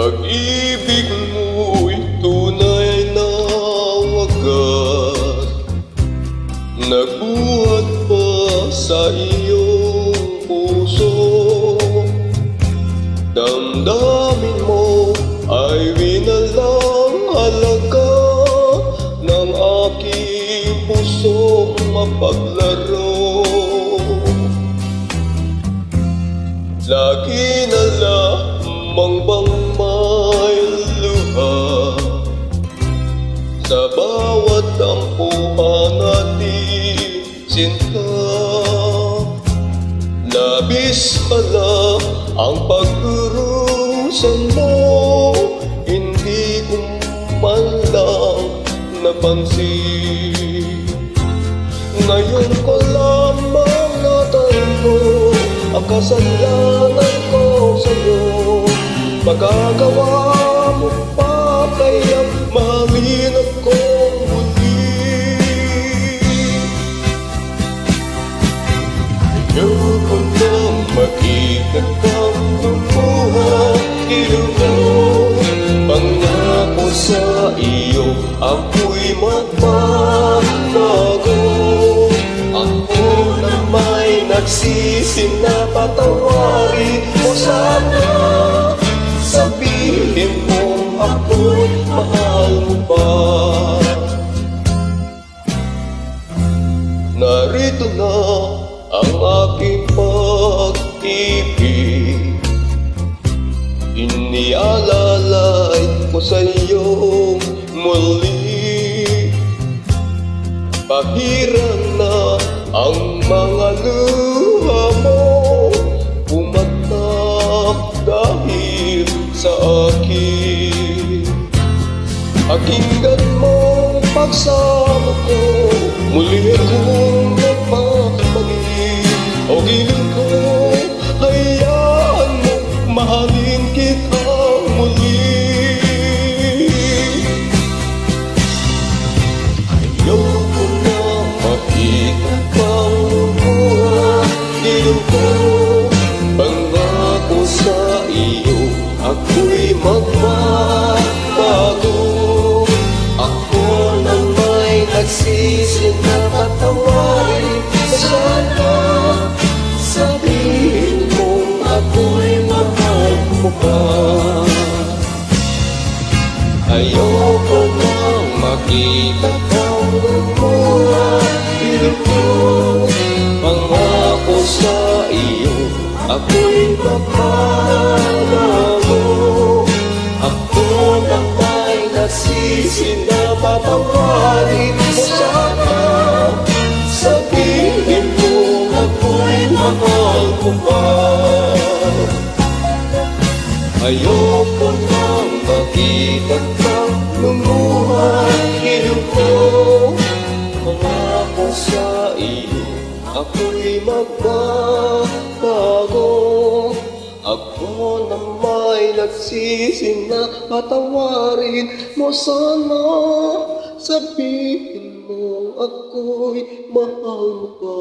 pag-ibig mo'y tunay na wagas, nagbuhat pa sa iyong puso. Damdamin mo ay winalang halaga ng aking pusong mapaglaro. Lagi na lamang bang may luha sa bawat tampuhan natin, sinta. Labis pala ang pagkurusan mo, hindi ko man lang napansin. Ngayon ko lamang natanto ang kasalanan ko sa'yo. Magagawa mo pa kaya mahalin akong muli. Ayoko nang makita kang lumuha, iyoko. Pangako sa iyo ako'y magbabago. Ako na may nagsisi na patawarin mo sana. Sabihin mo ako'y mahal mo pa. Narito na ang aking pag-ibig, inialalay ko sa iyong muli. Pahirang na ang mga luha mo, pumatak dahil sa akin. Pakinggan mo pagsama ko, muli akong nagmamali. O giling ko, hayaan mo, mahalin kita muli. Ayoko na makita kang lumuha, giling ko. Pangako sa iyo ako'y magbabago. Ako na may nagsisi na patawarin sana. Sabihin mo ako'y mahal mo pa. Ayoko nang makita kang lumuha, piling ko. Pangako sa iyo ako'y magbabago. Ako na may nagsisi na patawarin mo sana. Sabihin mo ako'y mahal mo pa. Ayoko nang makita kang lumuha, iyong ko. Pangako sa iyo ako'y magbabago. Ako na may nagsisi na patawarin mo sana. Sabihin mo ako'y mahal mo pa.